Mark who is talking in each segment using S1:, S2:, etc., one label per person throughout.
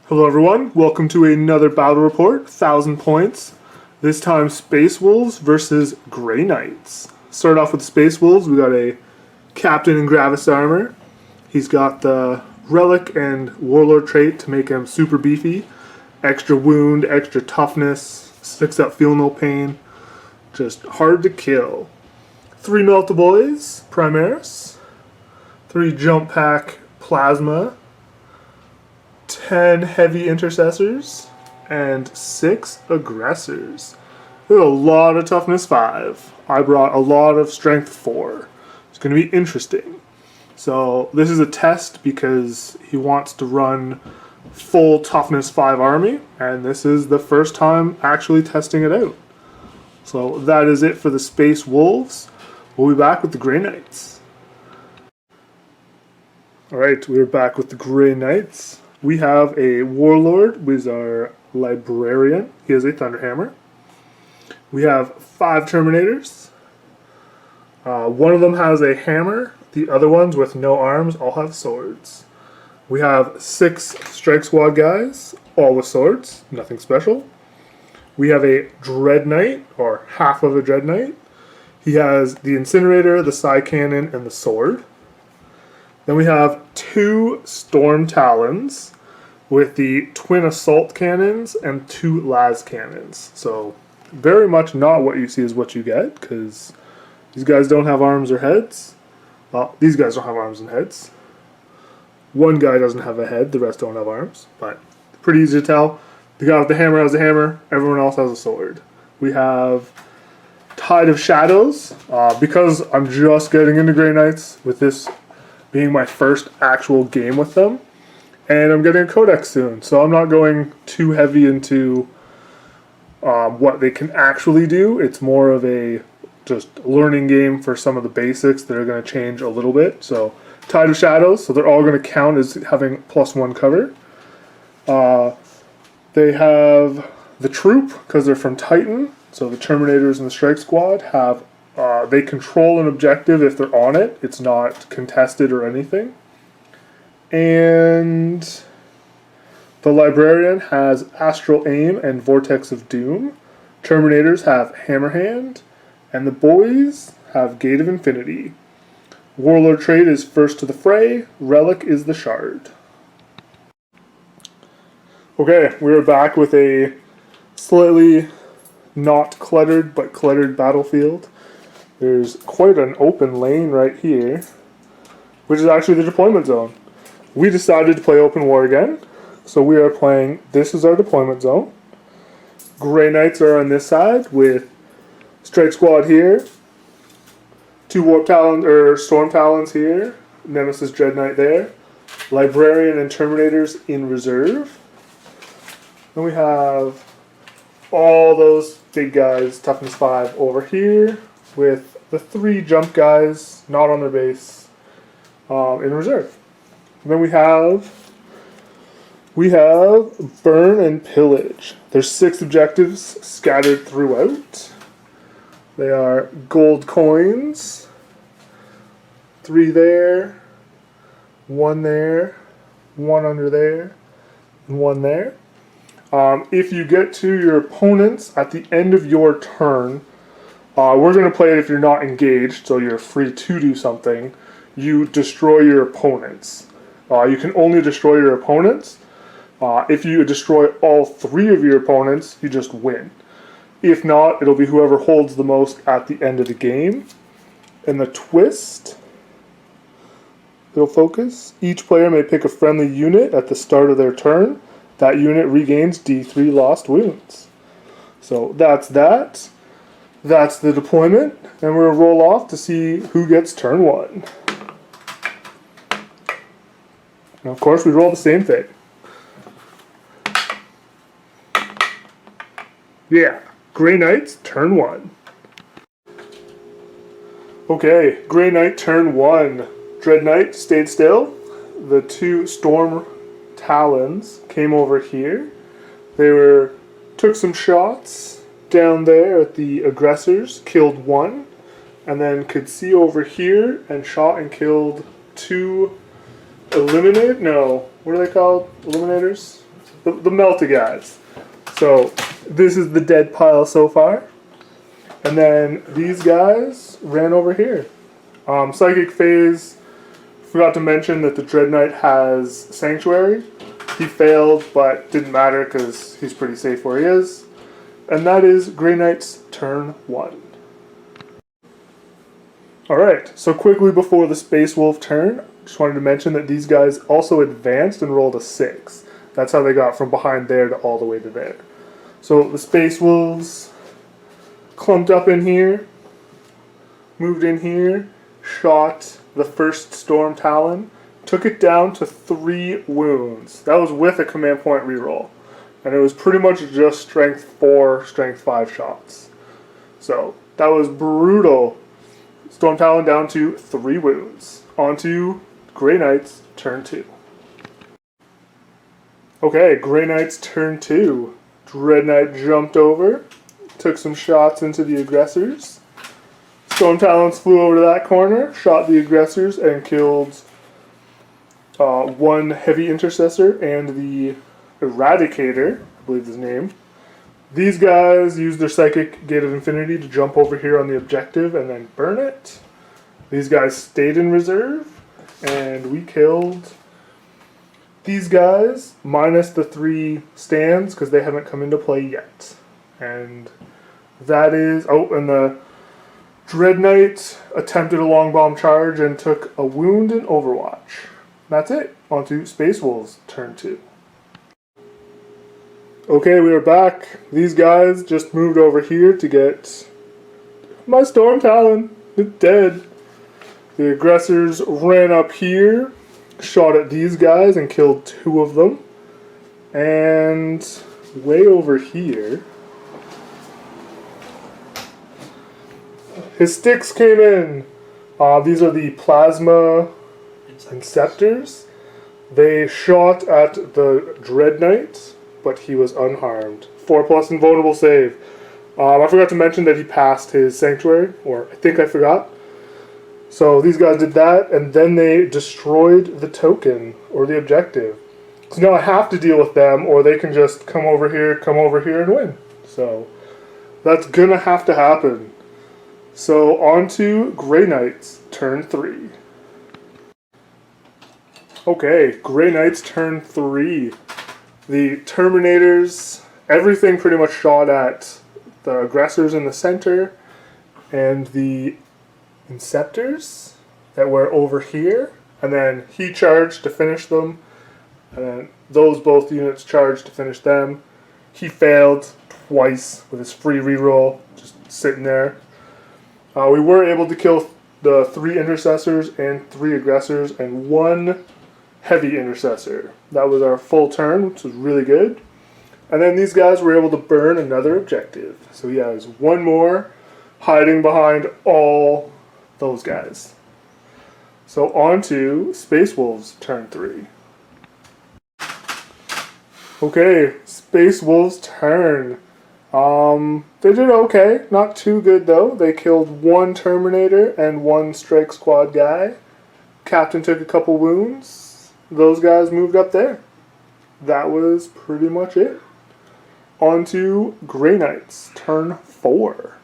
S1: Hello everyone, welcome to another battle report, 1000 points. This time Space Wolves versus Grey Knights. Start off with Space Wolves, we got a Captain in Gravis armor. He's got the Relic and Warlord trait to make him super beefy. Extra wound, extra toughness, sticks up, feel no pain. Just hard to kill. 3 Meltaboys, Primaris. 3 Jump Pack, Plasma. 10 heavy intercessors, and 6 aggressors. There's a lot of toughness 5. I brought a lot of strength 4. It's going to be interesting. So this is a test because he wants to run full toughness 5 army, and this is the first time actually testing it out. So that is it for the Space Wolves. We'll be back with the Grey Knights. Alright, we're back with the Grey Knights. We have a Warlord with our Librarian. He has a Thunderhammer. We have 5 Terminators. One of them has a hammer. The other ones with no arms all have swords. We have 6 Strike Squad guys, all with swords. Nothing special. We have a Dread Knight, or half of a Dread Knight. He has the Incinerator, the Psy Cannon, and the sword. Then we have 2 Storm Talons with the twin assault cannons and 2 las cannons. So very much not what you see is what you get, because these guys don't have arms or heads. Well, these guys don't have arms and heads. One guy doesn't have a head, the rest don't have arms, but pretty easy to tell. The guy with the hammer has a hammer, everyone else has a sword. We have Tide of Shadows, because I'm just getting into Grey Knights with this being my first actual game with them, and I'm getting a codex soon, so I'm not going too heavy into what they can actually do. It's more of a just learning game for some of the basics that are going to change a little bit. So Tide of Shadows, so they're all going to count as having +1 cover. They have the Troop, because they're from Titan, so the Terminators and the Strike Squad have they control an objective if they're on it. It's not contested or anything. And the Librarian has Astral Aim and Vortex of Doom. Terminators have Hammerhand. And the boys have Gate of Infinity. Warlord trait is First to the Fray. Relic is the Shard. Okay, we're back with a slightly not cluttered but cluttered battlefield. There's quite an open lane right here, which is actually the deployment zone. We decided to play open war again, so we are playing, this is our deployment zone. Grey Knights are on this side with Strike Squad here, 2 Warp Talons, or Storm Talons here, Nemesis Dread Knight there, Librarian and Terminators in reserve. Then we have all those big guys, toughness 5 over here, with the 3 jump guys not on their base in reserve. And then we have Burn and Pillage. There's 6 objectives scattered throughout. They are gold coins, 3 there, 1 there, 1 under there, and 1 there. If you get to your opponents at the end of your turn, we're going to play it if you're not engaged, so you're free to do something. You destroy your opponents. You can only destroy your opponents. If you destroy all 3 of your opponents, you just win. If not, it'll be whoever holds the most at the end of the game. And the twist, it'll focus. Each player may pick a friendly unit at the start of their turn. That unit regains D3 lost wounds. So that's that. That's the deployment, and we'll roll off to see who gets turn 1. And of course, we roll the same thing. Yeah, Grey Knights, turn 1. Okay, Grey Knight, turn 1. Dread Knight stayed still. The 2 Storm Talons came over here. They took some shots down there at the aggressors, killed 1, and then could see over here and shot and killed 2 Eliminate? No. What are they called? Eliminators? the melted guys. So this is the dead pile so far. And then these guys ran over here. Psychic Phase, forgot to mention that the Dread Knight has Sanctuary. He failed, but didn't matter because he's pretty safe where he is. And that is Grey Knight's turn 1. Alright, so quickly before the Space Wolf turn, just wanted to mention that these guys also advanced and rolled a 6. That's how they got from behind there to all the way to there. So the Space Wolves clumped up in here, moved in here, shot the first Storm Talon, took it down to 3 wounds. That was with a command point reroll. And it was pretty much just strength 4, strength 5 shots. So that was brutal. Storm Talon down to 3 wounds. On to Grey Knight's turn 2. Okay, Grey Knight's turn 2. Dread Knight jumped over, took some shots into the aggressors. Storm Talons flew over to that corner, shot the aggressors, and killed 1 heavy intercessor and the Eradicator, I believe his name. These guys used their Psychic Gate of Infinity to jump over here on the objective and then burn it. These guys stayed in reserve, and we killed these guys, minus the 3 stands, because they haven't come into play yet. And that is... Oh, and the Dread Knight attempted a long bomb charge and took a wound in Overwatch. That's it. On to Space Wolves, turn 2. Okay, we are back. These guys just moved over here to get my Storm Talon. It's dead. The aggressors ran up here, shot at these guys and killed 2 of them. And way over here, his sticks came in. These are the Plasma Inceptors. They shot at the Dread Knight, but he was unharmed. 4+ invulnerable save. I forgot to mention that he passed his Sanctuary, or I think I forgot. So these guys did that, and then they destroyed the token, or the objective. So now I have to deal with them, or they can just come over here, and win. So that's gonna have to happen. So on to Grey Knight's turn 3. Okay, Grey Knight's turn 3. The Terminators, everything pretty much shot at the aggressors in the center, and the Inceptors that were over here, and then he charged to finish them, and then those both units charged to finish them. He failed twice with his free reroll, just sitting there. We were able to kill the 3 intercessors and 3 aggressors and 1 heavy intercessor. That was our full turn, which was really good. And then these guys were able to burn another objective. So he has 1 more hiding behind all those guys. So on to Space Wolves turn 3. Okay, Space Wolves turn. They did okay. Not too good though. They killed 1 Terminator and 1 Strike Squad guy. Captain took a couple wounds. Those guys moved up there. That was pretty much it. On to Grey Knights, turn 4.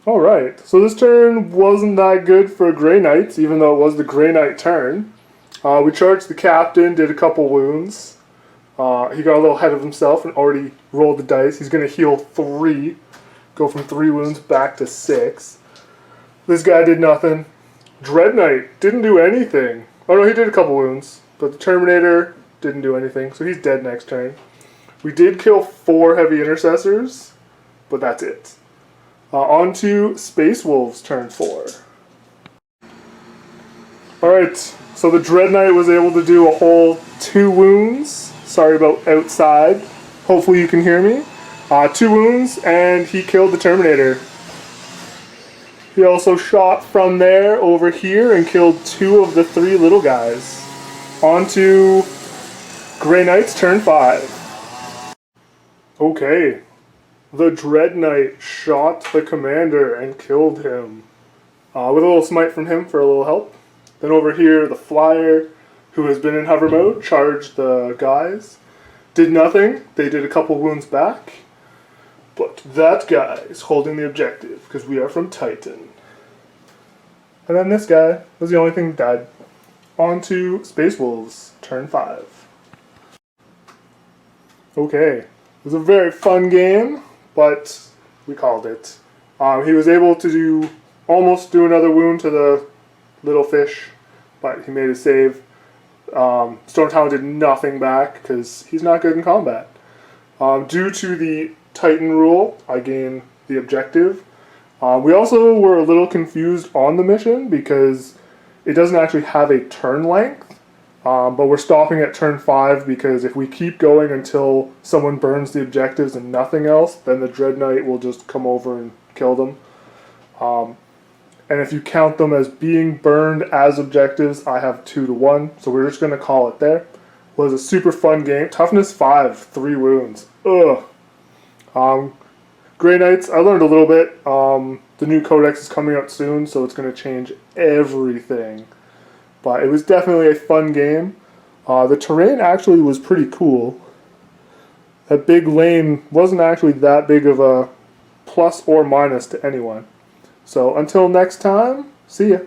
S1: Alright, so this turn wasn't that good for Grey Knights, even though it was the Grey Knight turn. We charged the captain, did a couple wounds. He got a little ahead of himself and already rolled the dice. He's going to heal 3, go from 3 wounds back to 6. This guy did nothing. Dread Knight didn't do anything. Oh no, he did a couple wounds, but the Terminator didn't do anything, so he's dead next turn. We did kill 4 heavy intercessors, but that's it. On to Space Wolves turn 4. Alright, so the Dread Knight was able to do a whole 2 wounds. Sorry about outside. Hopefully you can hear me. 2 wounds, and he killed the Terminator. He also shot from there over here and killed 2 of the 3 little guys. On to Grey Knights turn 5. Okay. The Dread Knight shot the commander and killed him. With a little smite from him for a little help. Then over here, the Flyer who has been in hover mode, charged the guys. Did nothing. They did a couple wounds back. But that guy is holding the objective because we are from Titan. And then this guy was the only thing that died. On to Space Wolves, turn 5. Okay, it was a very fun game, but we called it. He was able to almost do another wound to the little fish, but he made a save. Storm Talon did nothing back because he's not good in combat. Due to the Titan rule, I gained the objective. We also were a little confused on the mission because it doesn't actually have a turn length, but we're stopping at turn 5 because if we keep going until someone burns the objectives and nothing else, then the Dread Knight will just come over and kill them. And if you count them as being burned as objectives, I have 2 to 1, so we're just going to call it there. It was a super fun game. Toughness 5, 3 wounds. Ugh. Grey Knights, I learned a little bit. The new codex is coming out soon, so it's going to change everything. But it was definitely a fun game. The terrain actually was pretty cool. That big lane wasn't actually that big of a plus or minus to anyone. So until next time, see ya.